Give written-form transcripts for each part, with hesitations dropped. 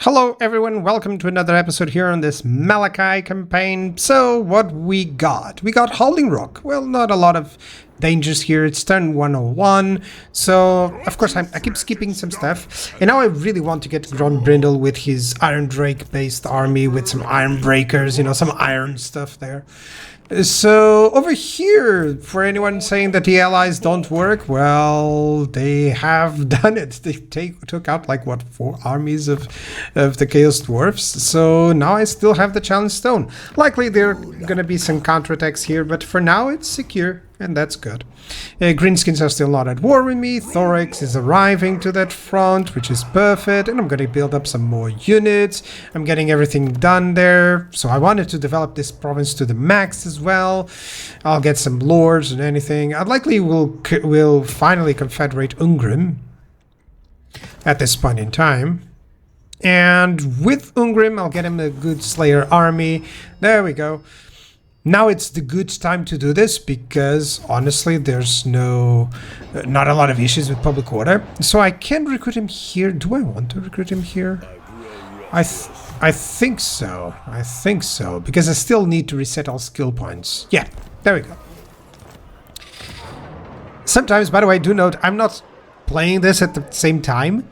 Hello everyone, welcome to another episode here on this Malakai campaign. So what we got? We got Holding Rock. Well, not a lot of dangers here. It's turn 101. So, of course, I keep skipping some stuff. And now I really want to get Grombrindle with his Iron Drake based army with some Iron Breakers, you know, some iron stuff there. So over here, for anyone saying that the allies don't work, well, they have done it. They took out like what, 4 armies of the Chaos Dwarfs. So now I still have the Challenge Stone. Likely there are gonna be some counterattacks here, but for now it's secure, and that's good. Greenskins are still not at war with me. Thorax is arriving to that front, which is perfect, and I'm gonna build up some more units. I'm getting everything done there. So I wanted to develop this province to the max as well. I'll get some lords and anything. I likely will finally confederate Ungrim at this point in time. And with Ungrim, I'll get him a good Slayer army. There we go. Now it's the good time to do this because honestly there's not a lot of issues with public order. So I can recruit him here. Do I want to recruit him here? I think so. I think so. Because I still need to reset all skill points. Yeah, there we go. Sometimes, by the way, do note, I'm not playing this at the same time.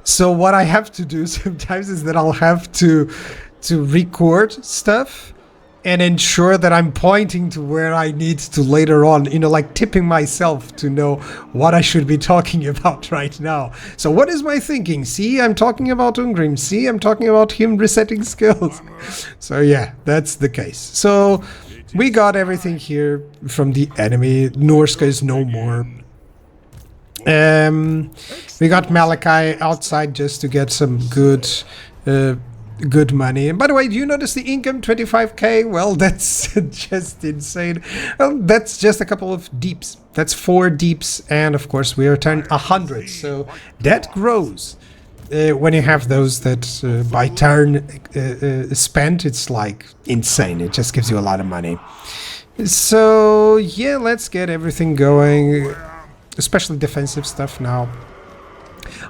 So what I have to do sometimes is that I'll have to record stuff and ensure that I'm pointing to where I need to later on, you know, like tipping myself to know what I should be talking about right now. So what is my thinking? See, I'm talking about Ungrim. See, I'm talking about him resetting skills. So yeah, that's the case. So we got everything here from the enemy. Norska is no more. We got Malakai outside just to get some good money. And by the way, do you notice the income 25k? Well, that's just insane. Well, that's just a couple of deeps. That's 4 deeps, and of course we are turn 100. So that grows when you have those that by turn spent. It's like insane. It just gives you a lot of money. So yeah, let's get everything going, especially defensive stuff now.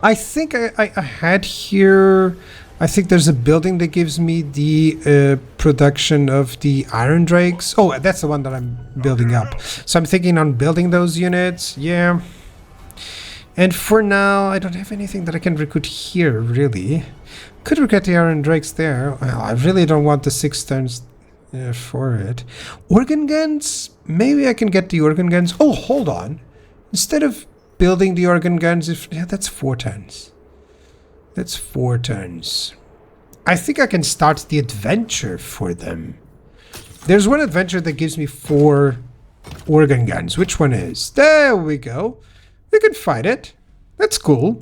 I think I had here. I think there's a building that gives me the production of the Iron Drakes. Oh, that's the one that I'm building up. So I'm thinking on building those units. Yeah. And for now, I don't have anything that I can recruit here, really. Could recruit the Iron Drakes there. Well, I really don't want the 6 turns for it. Organ guns? Maybe I can get the organ guns. Oh, hold on. Instead of building the organ guns, yeah, that's 4 turns. That's 4 turns. I think I can start the adventure for them. There's one adventure that gives me 4 organ guns. Which one is? There we go. We can fight it. That's cool.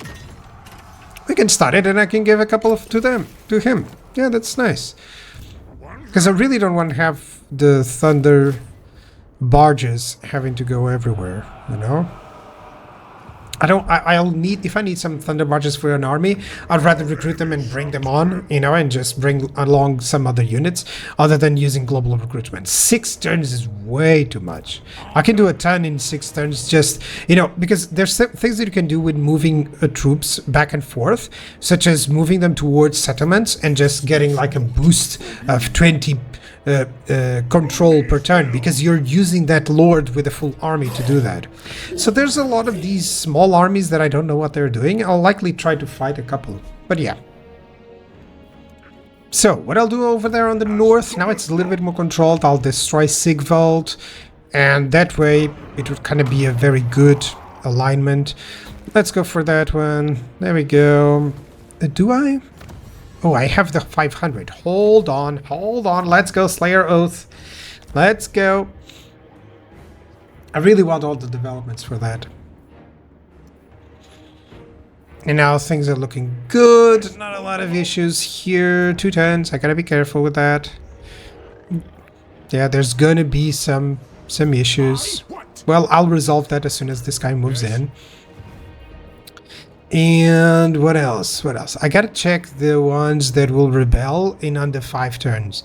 We can start it and I can give a couple of to him. Yeah, that's nice. Because I really don't want to have the thunder barges having to go everywhere, you know? I'll need, if I need some thunder barges for an army, I'd rather recruit them and bring them on, you know, and just bring along some other units other than using global recruitment. 6 turns is way too much. I can do a ton in 6 turns, just, you know, because there's things that you can do with moving troops back and forth, such as moving them towards settlements and just getting like a boost of 20 control per turn, because you're using that lord with a full army to do that. So there's a lot of these small armies that I don't know what they're doing. I'll likely try to fight a couple, but yeah. So what I'll do over there on the north, now it's a little bit more controlled. I'll destroy Sigvald, and that way it would kind of be a very good alignment. Let's go for that one. There we go. Do I? Oh, I have the 500. Hold on. Let's go, Slayer Oath. Let's go. I really want all the developments for that. And now things are looking good. Not a lot of issues here. 2 turns. I gotta be careful with that. Yeah, there's gonna be some issues. Well, I'll resolve that as soon as this guy moves in. And what else? What else? I gotta check the ones that will rebel in under 5 turns.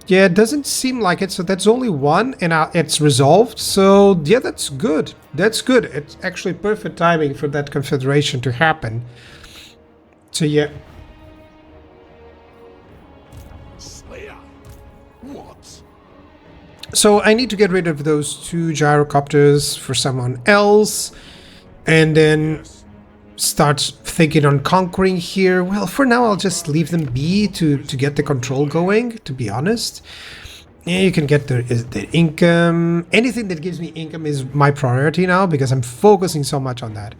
Yeah, it doesn't seem like it, so that's only 1, and it's resolved. So yeah, that's good. That's good. It's actually perfect timing for that confederation to happen. So yeah. Slayer. What? So I need to get rid of those 2 gyrocopters for someone else. And then start thinking on conquering here. Well, for now I'll just leave them be to get the control going, to be honest. Yeah, you can get the income. Anything that gives me income is my priority now because I'm focusing so much on that.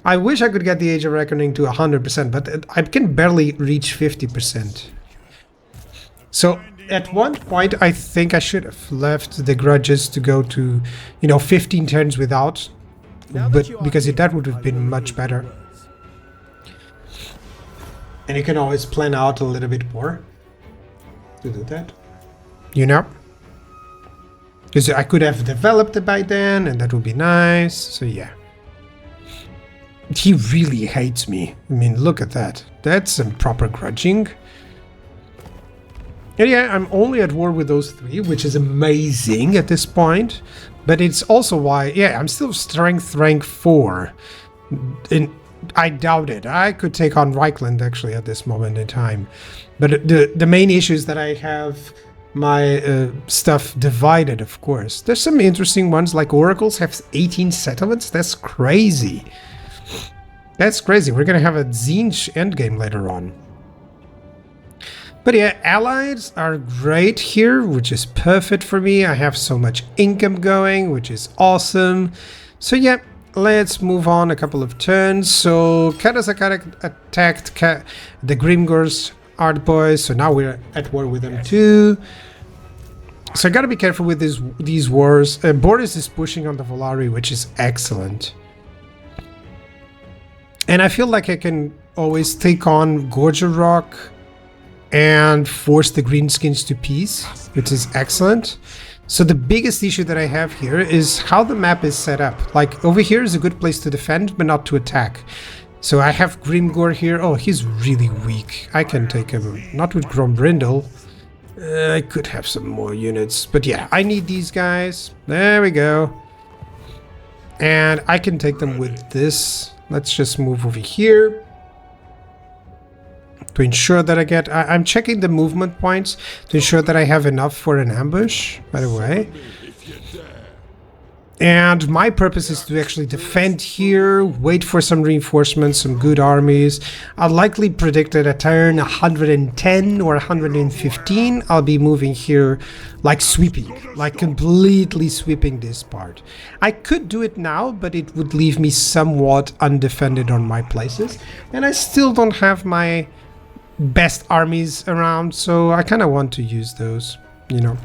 I wish I could get the Age of Reckoning to 100%, but I can barely reach 50%. So at one point I think I should have left the grudges to go to, 15 turns without, but because that would have been much better. And you can always plan out a little bit more to do that. Because I could have developed it by then, and that would be nice. So yeah. He really hates me. I mean, look at that. That's some proper grudging. And yeah, I'm only at war with those 3, which is amazing at this point. But it's also why, yeah, I'm still strength rank 4. And I doubt it. I could take on Reichland actually at this moment in time. But the main issue is that I have my stuff divided, of course. There's some interesting ones, like Oracles have 18 settlements. That's crazy. That's crazy. We're going to have a Zinj endgame later on. But yeah, allies are great here, which is perfect for me. I have so much income going, which is awesome. So yeah, let's move on a couple of turns. So Cathay attacked the Grimgors Art Boys, so now we're at war with them too. So I gotta be careful with these wars. Boris is pushing on the Volari, which is excellent. And I feel like I can always take on Gorgerok and force the Greenskins to peace, which is excellent. So the biggest issue that I have here is how the map is set up. Like over here is a good place to defend, but not to attack. So I have Grimgor here. Oh, he's really weak. I can take him. Not with Grombrindle. I could have some more units. But yeah, I need these guys. There we go. And I can take them with this. Let's just move over here. To ensure that I get... I'm checking the movement points to ensure that I have enough for an ambush, by the way. And my purpose is to actually defend here, wait for some reinforcements, some good armies. I'll likely predict at a turn 110 or 115, I'll be moving here like sweeping, like completely sweeping this part. I could do it now, but it would leave me somewhat undefended on my places. And I still don't have my best armies around, so I kind of want to use those, you know.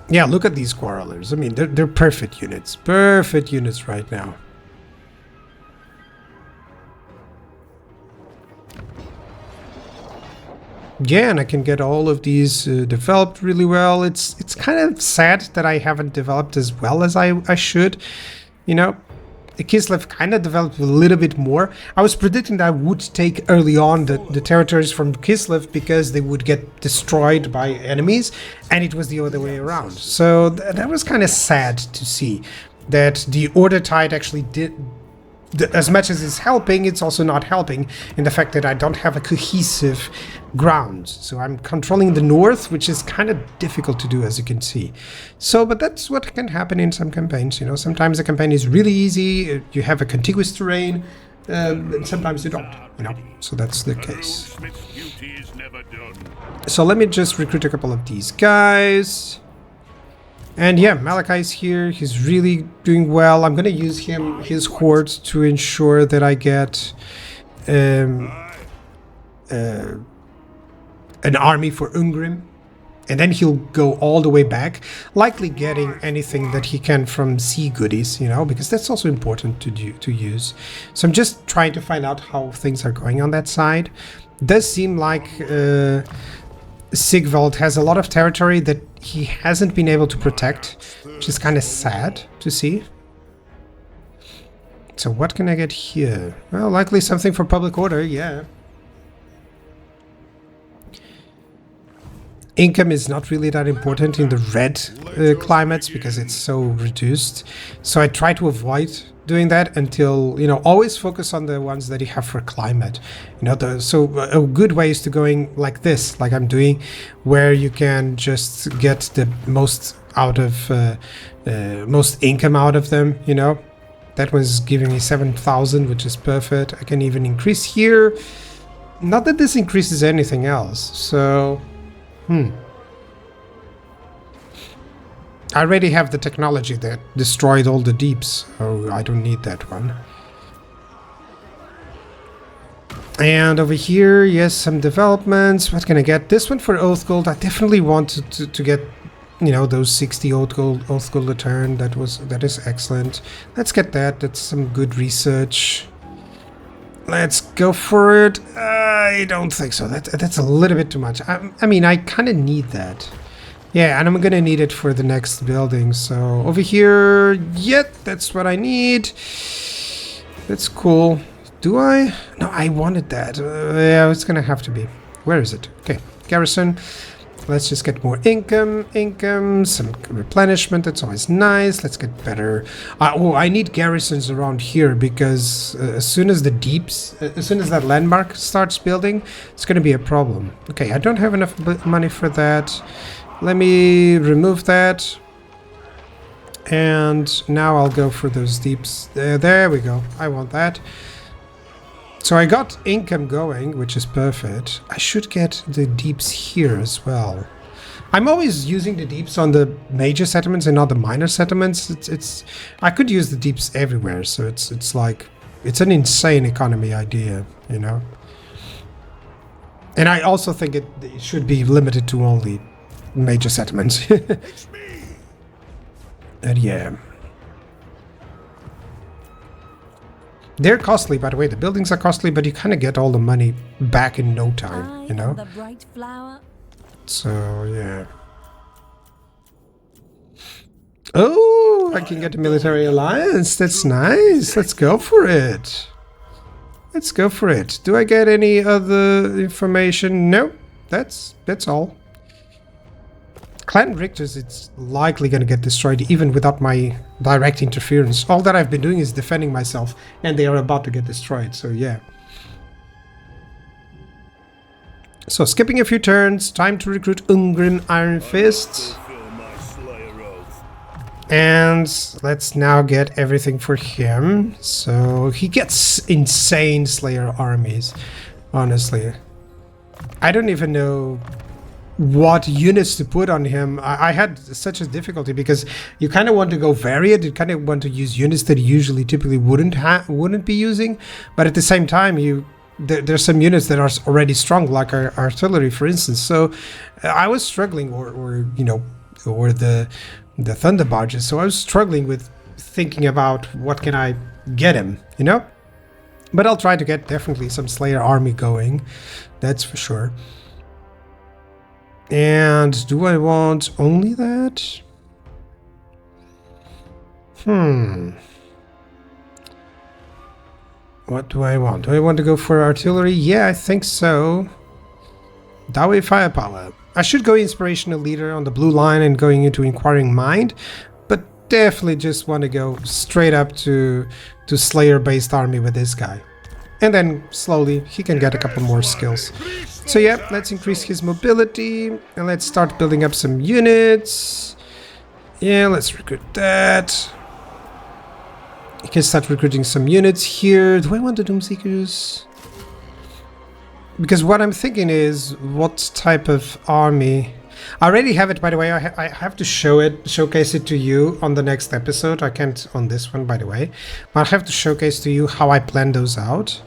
Yeah, look at these quarrelers. I mean, they're perfect units. Perfect units right now. Yeah, and I can get all of these developed really well. It's kind of sad that I haven't developed as well as I should. You know, Kislev kind of developed a little bit more. I was predicting that I would take early on the territories from Kislev because they would get destroyed by enemies, and it was the other way around. So that was kind of sad to see that the Order Tide actually did... As much as it's helping, it's also not helping in the fact that I don't have a cohesive ground. So I'm controlling the north, which is kind of difficult to do, as you can see. So, but that's what can happen in some campaigns, you know. Sometimes the campaign is really easy, you have a contiguous terrain, and sometimes you don't, you know. So that's the case. So let me just recruit a couple of these guys. And yeah, Malakai is here. He's really doing well. I'm going to use his horde to ensure that I get an army for Ungrim. And then he'll go all the way back, likely getting anything that he can from sea goodies, you know, because that's also important to use. So I'm just trying to find out how things are going on that side. It does seem like Sigvald has a lot of territory that he hasn't been able to protect, which is kind of sad to see. So what can I get here? Well, likely something for public order, yeah. Income is not really that important in the red climates because it's so reduced. So I try to avoid doing that until, you know, always focus on the ones that you have for climate. You know, so a good way is to going like this, like I'm doing, where you can just get the most out of, most income out of them, you know. That was giving me 7,000, which is perfect. I can even increase here. Not that this increases anything else, so... I already have the technology that destroyed all the deeps, so I don't need that one. And over here, yes, some developments. What can I get? This one for Oath Gold. I definitely want to get, you know, those 60 Oath Gold a turn. That is excellent. Let's get that. That's some good research. Let's go for it. I don't think so. That's a little bit too much. I mean, I kind of need that. Yeah, and I'm gonna need it for the next building. So over here, yep, that's what I need. That's cool. Do I? No, I wanted that. Yeah, it's gonna have to be. Where is it? Okay, garrison. Let's just get more income, some replenishment. That's always nice. Let's get better. Oh, I need garrisons around here because as soon as the deeps, as soon as that landmark starts building, it's going to be a problem. Okay, I don't have enough money for that. Let me remove that. And now I'll go for those deeps. There we go. I want that. So I got income going, which is perfect. I should get the deeps here as well. I'm always using the deeps on the major settlements and not the minor settlements. I could use the deeps everywhere, so it's like it's an insane economy idea, you know. And I also think it should be limited to only major settlements. And yeah. They're costly, by the way. The buildings are costly, but you kind of get all the money back in no time, you know? The bright flower. So, yeah. Oh, I can get a military alliance. That's nice. Let's go for it. Let's go for it. Do I get any other information? No, that's all. Clan Richter's, it's likely going to get destroyed even without my direct interference. All that I've been doing is defending myself, and they are about to get destroyed, so yeah. So, skipping a few turns, time to recruit Ungrim Iron Fist. And let's now get everything for him. So, he gets insane Slayer armies, honestly. I don't even know what units to put on him. I had such a difficulty because you kind of want to go varied. You kind of want to use units that you usually typically wouldn't be using, but at the same time there's some units that are already strong, like our artillery, for instance. So I was struggling, or you know, or the thunder barges. So I was struggling with thinking about what can I get him, you know. But I'll try to get definitely some Slayer army going. That's for sure. And do I want only that? What do I want? Do I want to go for artillery? Yeah, I think so. Dawei firepower. I should go inspirational leader on the blue line and going into inquiring mind, but definitely just want to go straight up to Slayer based army with this guy. And then slowly he can get a couple more skills. So yeah, let's increase his mobility and let's start building up some units. Yeah, let's recruit that. You can start recruiting some units here. Do I want the Doomseekers? Because what I'm thinking is, what type of army... I already have it, by the way. I have to showcase it to you on the next episode. I can't on this one, by the way. But I have to showcase to you how I plan those out.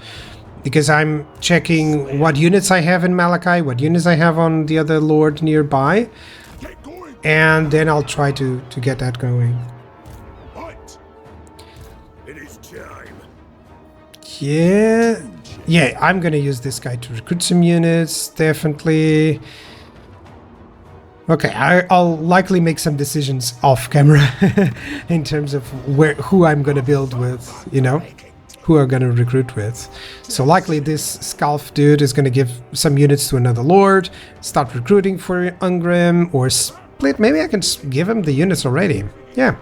Because I'm checking what units I have in Malakai, what units I have on the other lord nearby. And then I'll try to get that going. Yeah, I'm gonna use this guy to recruit some units, definitely. Okay, I'll likely make some decisions off camera in terms of who I'm gonna build with, you know. who are going to recruit with. So likely this Scalf dude is going to give some units to another lord, start recruiting for Ungrim, or split. Maybe I can give him the units already. Yeah.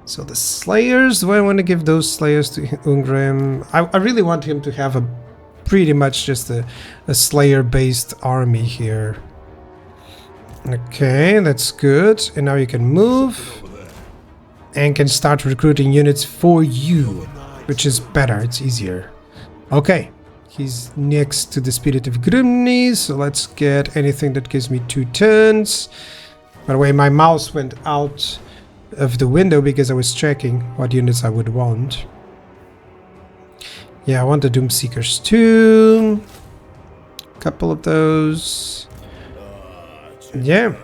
So the Slayers, do I want to give those Slayers to Ungrim? I really want him to have a pretty much just a Slayer-based army here. Okay, that's good. And now you can move and can start recruiting units for you, which is better, it's easier. Okay, he's next to the Spirit of Grimny, so let's get anything that gives me 2 turns. By the way, my mouse went out of the window because I was checking what units I would want. Yeah, I want the Doomseekers too. Couple of those. Yeah.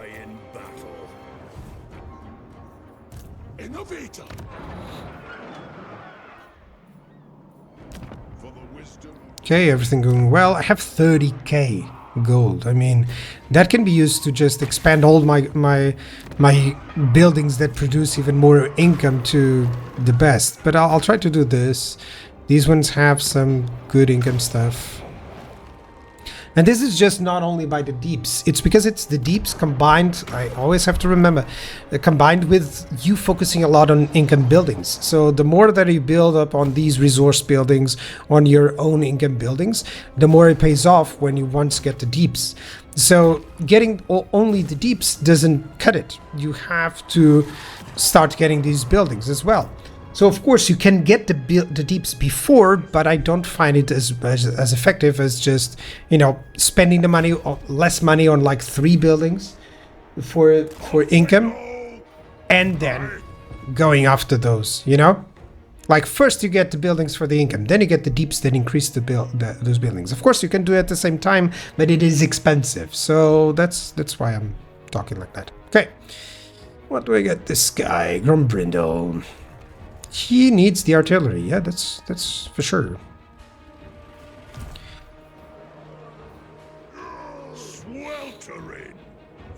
Okay, everything going well. I have 30k gold. I mean, that can be used to just expand all my buildings that produce even more income to the best. But I'll try to do this. These ones have some good income stuff. And this is just not only by the deeps. It's because it's the deeps combined, I always have to remember, combined with you focusing a lot on income buildings. So the more that you build up on these resource buildings, on your own income buildings, the more it pays off when you once get the deeps. So getting only the deeps doesn't cut it. You have to start getting these buildings as well. So of course you can get the deeps before, but I don't find it as effective as just, you know, spending the money, less money on like 3 buildings for income, and then going after those, you know? Like first you get the buildings for the income, then you get the deeps that increase those buildings. Of course you can do it at the same time, but it is expensive. So that's why I'm talking like that. Okay, what do I get this guy? Grombrindle. He needs the artillery. Yeah, that's for sure.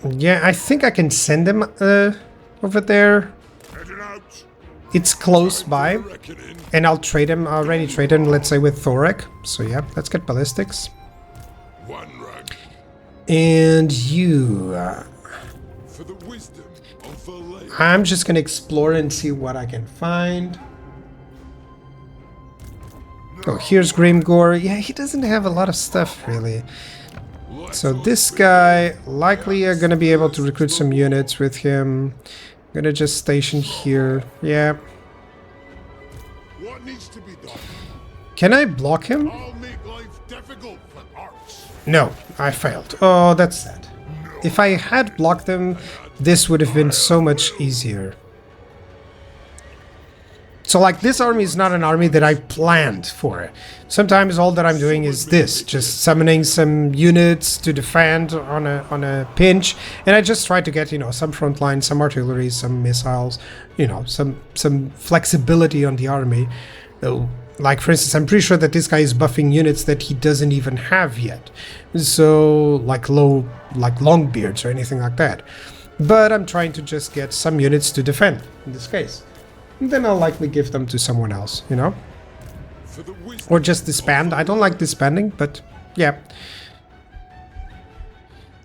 Yeah, I think I can send him over there. It's close by, and I'll trade him. I already traded him, let's say, with Thorek. So yeah, let's get ballistics. And you. I'm just gonna explore and see what I can find. Oh, here's Grimgore. Yeah, he doesn't have a lot of stuff, really. So this guy, likely are gonna be able to recruit some units with him. I'm gonna just station here. Yeah. Can I block him? No, I failed. Oh, that's sad. If I had blocked him, this would have been so much easier. So like this army is not an army that I planned for. Sometimes all that I'm doing is this, just summoning some units to defend on a pinch, and I just try to get, you know, some front line, some artillery, some missiles, you know, some flexibility on the army. Like for instance, I'm pretty sure that this guy is buffing units that he doesn't even have yet. So like long beards or anything like that. But I'm trying to just get some units to defend, in this case. And then I'll likely give them to someone else, you know? Or just disband. I don't like disbanding, but yeah.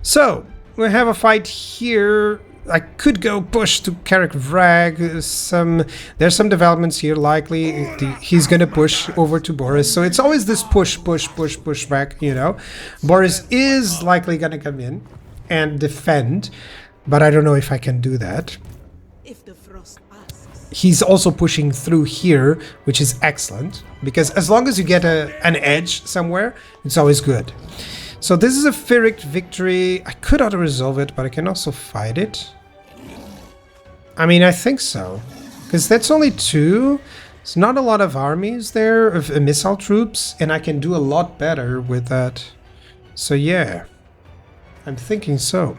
So, we have a fight here. I could go push to Carrick Vrag. There's some developments here, likely. He's gonna push over to Boris. So it's always this push back, you know? Boris is likely gonna come in and defend. But I don't know if I can do that. If the frost passes. He's also pushing through here, which is excellent. Because as long as you get an edge somewhere, it's always good. So this is a Pyrrhic victory. I could auto-resolve it, but I can also fight it. I mean, I think so. Because that's only 2. It's not a lot of armies there, of missile troops. And I can do a lot better with that. So yeah, I'm thinking so.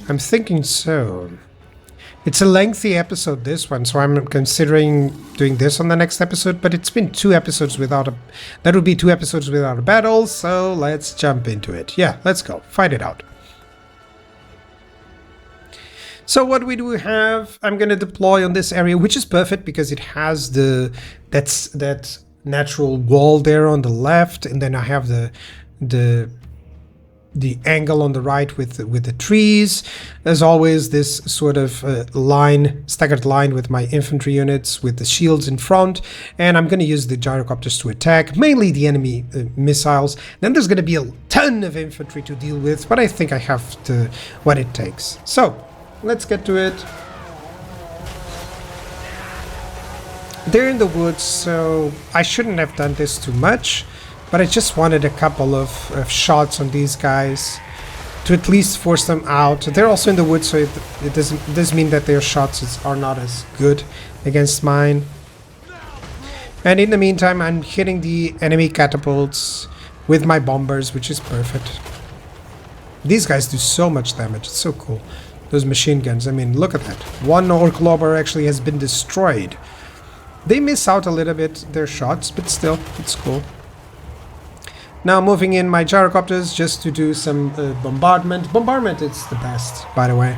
I'm thinking so. It's a lengthy episode, this one, so I'm considering doing this on the next episode, but it's been 2 episodes without a... That would be 2 episodes without a battle, so let's jump into it. Yeah, let's go. Fight it out. So what we do have, I'm going to deploy on this area, which is perfect because it has that natural wall there on the left, and then I have the angle on the right with the trees. As always, this sort of staggered line with my infantry units with the shields in front, and I'm going to use the gyrocopters to attack, mainly the enemy missiles. Then there's going to be a ton of infantry to deal with, but I think I have what it takes. So let's get to it. They're in the woods, so I shouldn't have done this too much. But I just wanted a couple of shots on these guys to at least force them out. They're also in the woods, so it doesn't mean that their shots are not as good against mine. And in the meantime, I'm hitting the enemy catapults with my bombers, which is perfect. These guys do so much damage. It's so cool. Those machine guns. I mean, look at that. One orc lobber actually has been destroyed. They miss out a little bit their shots, but still, it's cool. Now moving in my gyrocopters just to do some bombardment. Bombardment is the best, by the way.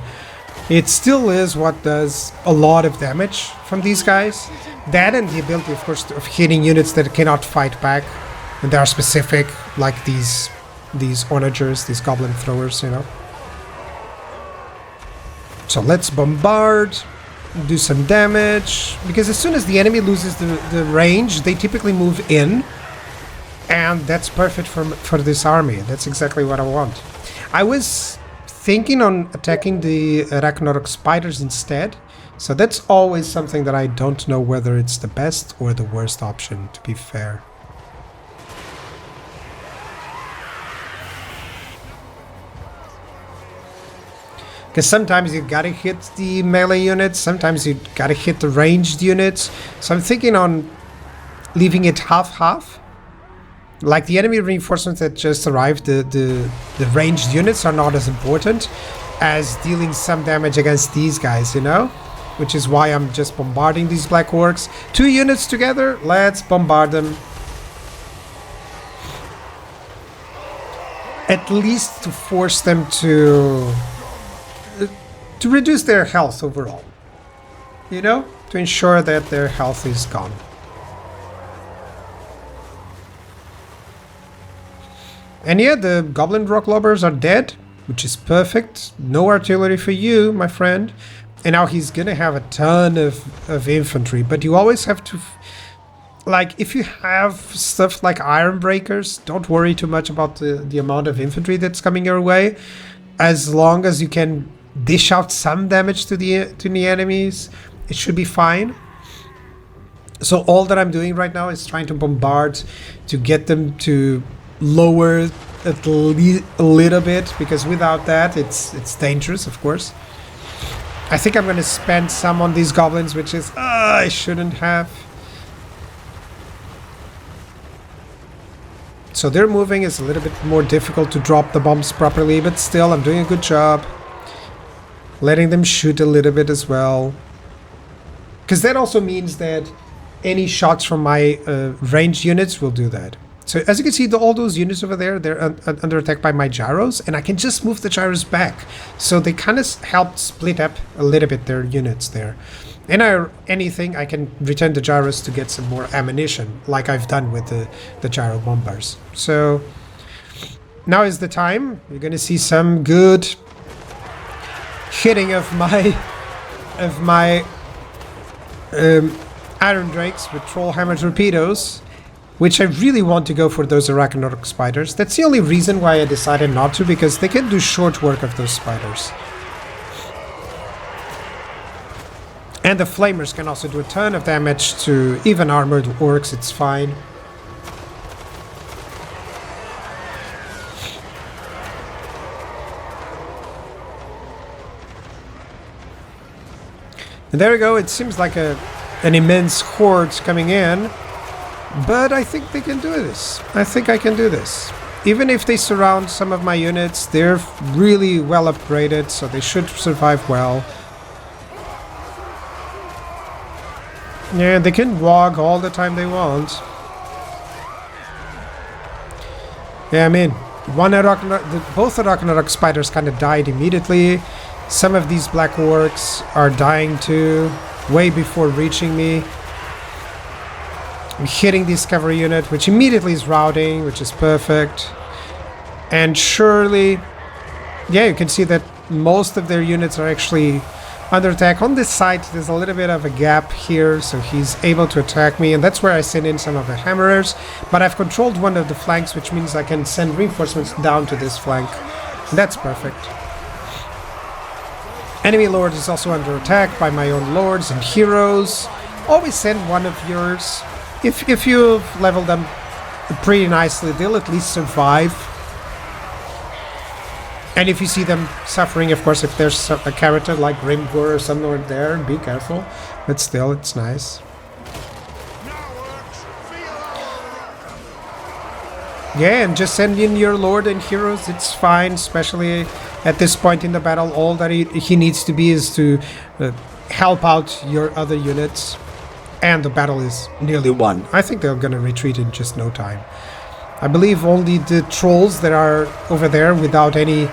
It still is what does a lot of damage from these guys. That and the ability, of course, of hitting units that cannot fight back. And they are specific, like these onagers, these goblin throwers, you know. So let's bombard, do some damage. Because as soon as the enemy loses the range, they typically move in. And that's perfect for this army. That's exactly what I want. I was thinking on attacking the Arachnorok spiders instead. So that's always something that I don't know whether it's the best or the worst option, to be fair. Because sometimes you gotta hit the melee units, sometimes you gotta hit the ranged units. So I'm thinking on leaving it half-half. Like the enemy reinforcements that just arrived, the ranged units are not as important as dealing some damage against these guys, you know? Which is why I'm just bombarding these black orcs. 2 units together, let's bombard them. At least to force them to reduce their health overall. You know? To ensure that their health is gone. And yeah, the goblin rock lobbers are dead, which is perfect. No artillery for you, my friend. And now he's gonna have a ton of infantry, but you always have to... Like, if you have stuff like iron breakers, don't worry too much about the amount of infantry that's coming your way. As long as you can dish out some damage to the enemies, it should be fine. So all that I'm doing right now is trying to bombard to get them to lower at least a little bit, because without that it's dangerous, of course. I think I'm gonna spend some on these goblins, which is I shouldn't have. So their moving is a little bit more difficult to drop the bombs properly, but still I'm doing a good job letting them shoot a little bit as well, because that also means that any shots from my ranged units will do that. So as you can see, all those units over there, they're under attack by my gyros, and I can just move the gyros back. So they kind of helped split up a little bit their units there. And anything, I can return the gyros to get some more ammunition, like I've done with the gyro bombers. So now is the time. You're going to see some good hitting of my Iron Drakes with Troll Hammer torpedoes. Which I really want to go for those Arachnorok spiders. That's the only reason why I decided not to, because they can do short work of those spiders. And the flamers can also do a ton of damage to even armored orcs, it's fine. And there we go, it seems like an immense horde coming in. But I think they can do this. I think I can do this. Even if they surround some of my units, they're really well upgraded, so they should survive well. Yeah, they can walk all the time they want. Yeah, I mean, both Arachnorok spiders kind of died immediately. Some of these black orcs are dying too, way before reaching me. I'm hitting this cavalry unit, which immediately is routing, which is perfect. And surely, yeah, you can see that most of their units are actually under attack. On this side, there's a little bit of a gap here, so he's able to attack me, and that's where I send in some of the hammerers. But I've controlled one of the flanks, which means I can send reinforcements down to this flank. That's perfect. Enemy lord is also under attack by my own lords and heroes. Always send one of yours. If you've leveled them pretty nicely, they'll at least survive. And if you see them suffering, of course, if there's a character like Grimgor or somewhere there, be careful. But still, it's nice. Yeah, and just send in your lord and heroes, it's fine, especially at this point in the battle. All that he needs to be is to help out your other units. And the battle is nearly won. I think they're gonna retreat in just no time. I believe only the trolls that are over there without any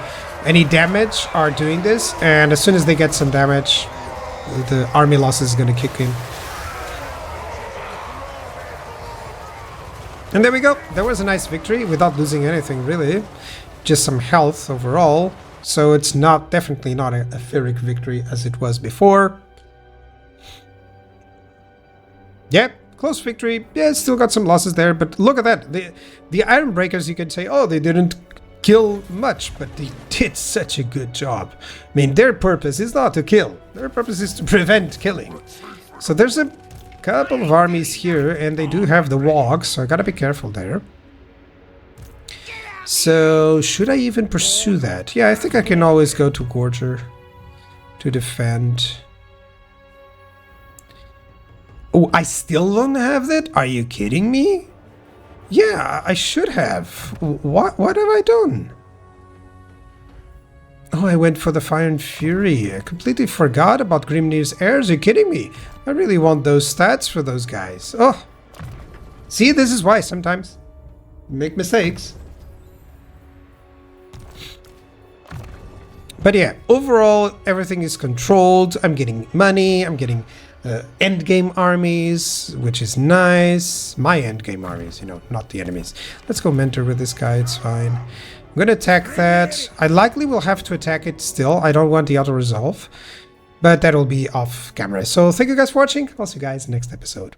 damage are doing this, and as soon as they get some damage, the army loss is going to kick in. And there we go. There was a nice victory without losing anything really, just some health overall. So it's definitely not a Pyrrhic victory as it was before. Yep. Close victory. Yeah, still got some losses there, but look at that. The Iron Breakers, you can say, oh, they didn't kill much, but they did such a good job. I mean, their purpose is not to kill. Their purpose is to prevent killing. So there's a couple of armies here, and they do have the wogs, so I gotta be careful there. So, should I even pursue that? Yeah, I think I can always go to Gorger to defend. Oh, I still don't have that? Are you kidding me? Yeah, I should have. What have I done? Oh, I went for the Fire and Fury. I completely forgot about Grimnir's heirs. Are you kidding me? I really want those stats for those guys. Oh. See, this is why sometimes you make mistakes. But yeah, overall, everything is controlled. I'm getting money. I'm getting endgame armies, which is nice. My endgame armies, you know, not the enemies. Let's go mentor with this guy, it's fine. I'm gonna attack that. I likely will have to attack it still. I don't want the auto resolve, but that'll be off camera. So thank you guys for watching. I'll see you guys next episode.